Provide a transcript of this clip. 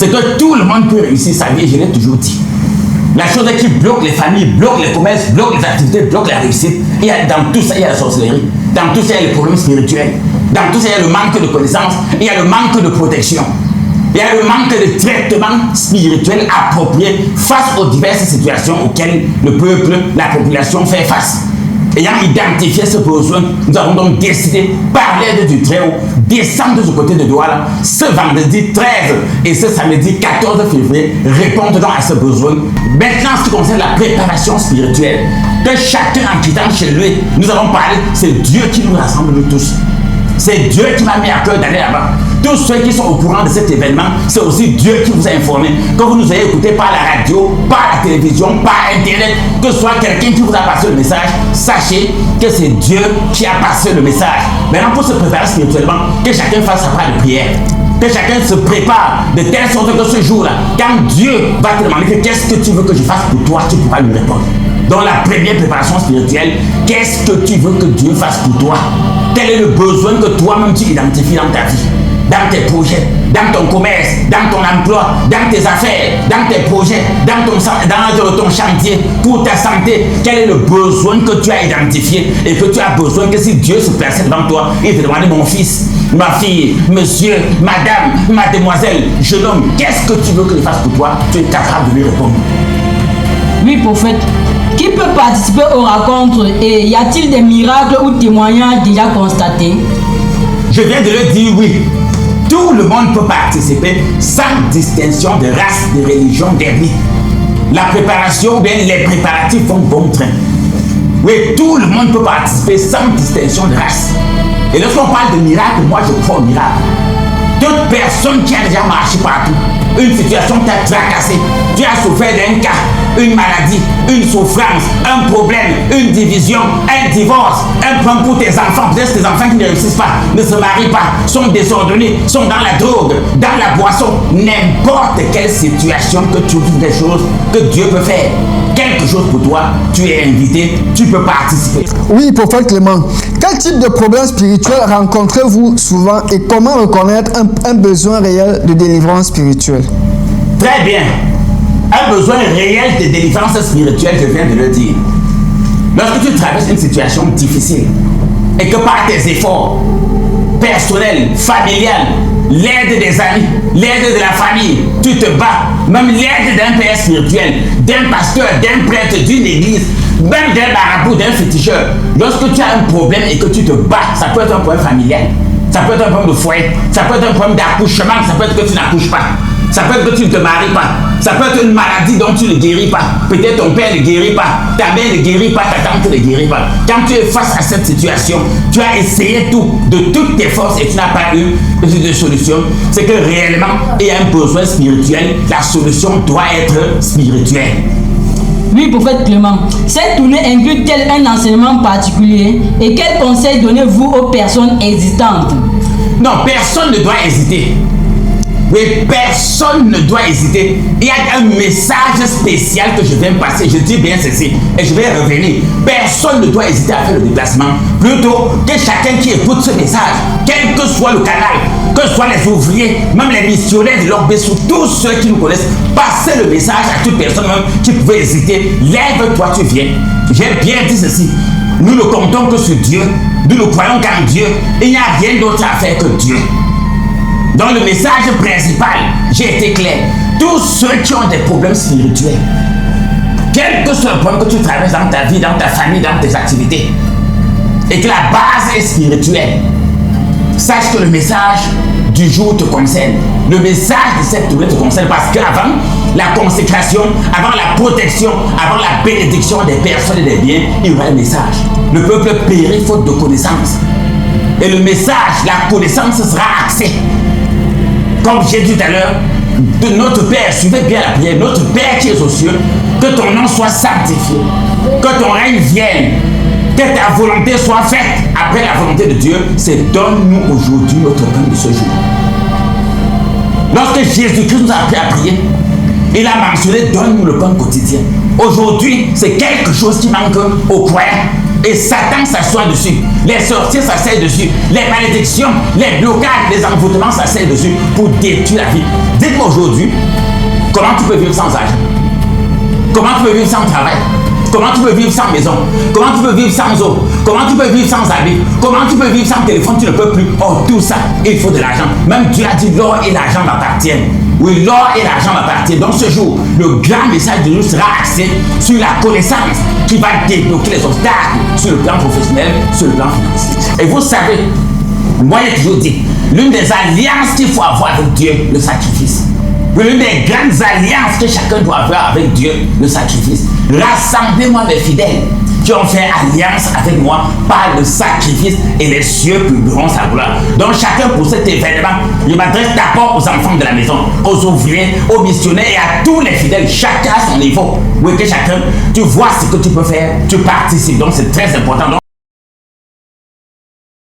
c'est que tout le monde peut réussir sa vie, je l'ai toujours dit. La chose qui bloque les familles, bloque les commerces, bloque les activités, bloque la réussite. Dans tout ça, il y a la sorcellerie. Dans tout ça, il y a les problèmes spirituels. Dans tout ça, il y a le manque de connaissances. Il y a le manque de protection. Il y a le manque de traitement spirituel approprié face aux diverses situations auxquelles le peuple, la population fait face. Ayant identifié ce besoin, nous avons donc décidé, par l'aide du Très-Haut, descendre de ce côté de Douala ce vendredi 13 et ce samedi 14 février, répondre donc à ce besoin. Maintenant, ce qui concerne la préparation spirituelle, que chacun en quittant chez lui, nous avons parlé, c'est Dieu qui nous rassemble nous tous. C'est Dieu qui m'a mis à cœur d'aller là-bas. Tous ceux qui sont au courant de cet événement, c'est aussi Dieu qui vous a informé. Que vous nous ayez écouté par la radio, par la télévision, par Internet, que ce soit quelqu'un qui vous a passé le message, sachez que c'est Dieu qui a passé le message. Maintenant, pour se préparer spirituellement, que chacun fasse sa part de prière. Que chacun se prépare de telle sorte que ce jour-là, quand Dieu va te demander qu'est-ce que tu veux que je fasse pour toi, tu pourras lui répondre. Dans la première préparation spirituelle, qu'est-ce que tu veux que Dieu fasse pour toi? Quel est le besoin que toi-même tu identifies dans ta vie, dans tes projets, dans ton commerce, dans ton emploi, dans tes affaires, dans tes projets, dans ton chantier, pour ta santé? Quel est le besoin que tu as identifié et que tu as besoin que si Dieu se plaçait devant toi et te demandait, mon fils, ma fille, monsieur, madame, mademoiselle, jeune homme, qu'est-ce que tu veux que je fasse pour toi? Tu es capable de lui répondre. Oui, prophète. Qui peut participer aux rencontres et y a-t-il des miracles ou témoignages déjà constatés? Je viens de le dire, oui. Tout le monde peut participer sans distinction de race, de religion, d'ethnie. La préparation, bien les préparatifs vont bon train. Oui, tout le monde peut participer sans distinction de race. Et lorsqu'on parle de miracle, moi je crois au miracle. Toute personne qui a déjà marché partout, une situation t'a tracassé, tu as souffert d'un cas, une maladie, une souffrance, un problème, une division, un divorce, un problème pour tes enfants, peut-être tes enfants qui ne réussissent pas, ne se marient pas, sont désordonnés, sont dans la drogue, dans la boisson, n'importe quelle situation que tu trouves des choses que Dieu peut faire. Quelque chose pour toi, tu es invité, tu peux participer. Oui, prophète Clément, quel type de problème spirituel rencontrez-vous souvent et comment reconnaître un besoin réel de délivrance spirituelle? Très bien. Un besoin réel de délivrance spirituelle, je viens de le dire. Lorsque tu traverses une situation difficile et que par tes efforts personnels, familiales, l'aide des amis, l'aide de la famille, tu te bats, même l'aide d'un père spirituel, d'un pasteur, d'un prêtre, d'une église, même d'un marabout, d'un féticheur, lorsque tu as un problème et que tu te bats, ça peut être un problème familial, ça peut être un problème de foyer, ça peut être un problème d'accouchement, ça peut être que tu n'accouches pas. Ça peut être que tu ne te maries pas. Ça peut être une maladie dont tu ne guéris pas. Peut-être ton père ne guérit pas. Ta mère ne guérit pas. Ta tante ne guérit pas. Quand tu es face à cette situation, tu as essayé tout, de toutes tes forces et tu n'as pas eu de solution. C'est que réellement, il y a un besoin spirituel. La solution doit être spirituelle. Oui, prophète Clément. Cette tournée inclut-elle un enseignement particulier? Et quels conseils donnez-vous aux personnes hésitantes? Non, personne ne doit hésiter. Oui, personne ne doit hésiter. Il y a un message spécial que je viens passer. Je dis bien ceci et je vais revenir. Personne ne doit hésiter à faire le déplacement. Plutôt que chacun qui écoute ce message, quel que soit le canal, que ce soit les ouvriers, même les missionnaires de l'Orbessou, tous ceux qui nous connaissent, passez le message à toute personne même qui pouvait hésiter. Lève-toi, tu viens. J'ai bien dit ceci. Nous ne comptons que sur Dieu. Nous ne croyons qu'en Dieu. Il n'y a rien d'autre à faire que Dieu. Dans le message principal, j'ai été clair. Tous ceux qui ont des problèmes spirituels, quel que soit le problème que tu traverses dans ta vie, dans ta famille, dans tes activités, et que la base est spirituelle, sache que le message du jour te concerne. Le message de cette tournée te concerne parce qu'avant la consécration, avant la protection, avant la bénédiction des personnes et des biens, il y aura un message. Le peuple périt faute de connaissance. Et le message, la connaissance sera axée. Comme j'ai dit tout à l'heure, de notre Père, suivez bien la prière, notre Père qui est aux cieux, que ton nom soit sanctifié, que ton règne vienne, que ta volonté soit faite après la volonté de Dieu. C'est donne-nous aujourd'hui notre pain de ce jour. Lorsque Jésus-Christ nous a appris à prier, il a mentionné donne-nous le pain quotidien. Aujourd'hui, c'est quelque chose qui manque aux croyants. Et Satan s'assoit dessus. Les sorciers s'asseyent dessus. Les malédictions, les blocages, les envoûtements s'asseyent dessus pour détruire la vie. Dites-moi aujourd'hui, comment tu peux vivre sans argent? Comment tu peux vivre sans travail? Comment tu peux vivre sans maison? Comment tu peux vivre sans eau? Comment tu peux vivre sans habit? Comment tu peux vivre sans téléphone? Tu ne peux plus. Oh, tout ça, il faut de l'argent. Même Dieu a dit l'or et l'argent m'appartiennent. Oui, l'or et l'argent m'appartiennent. Donc ce jour, le grand message de nous sera axé sur la connaissance qui va débloquer les obstacles sur le plan professionnel, sur le plan financier. Et vous savez, moi j'ai toujours dit, l'une des alliances qu'il faut avoir avec Dieu, le sacrifice. L'une des grandes alliances que chacun doit avoir avec Dieu, le sacrifice. Rassemblez-moi mes fidèles qui ont fait alliance avec moi par le sacrifice et les cieux publieront sa gloire. Donc chacun pour cet événement, je m'adresse d'abord aux enfants de la maison, aux ouvriers, aux missionnaires et à tous les fidèles, chacun à son niveau. Oui, que chacun, tu vois ce que tu peux faire, tu participes. Donc c'est très important. Donc,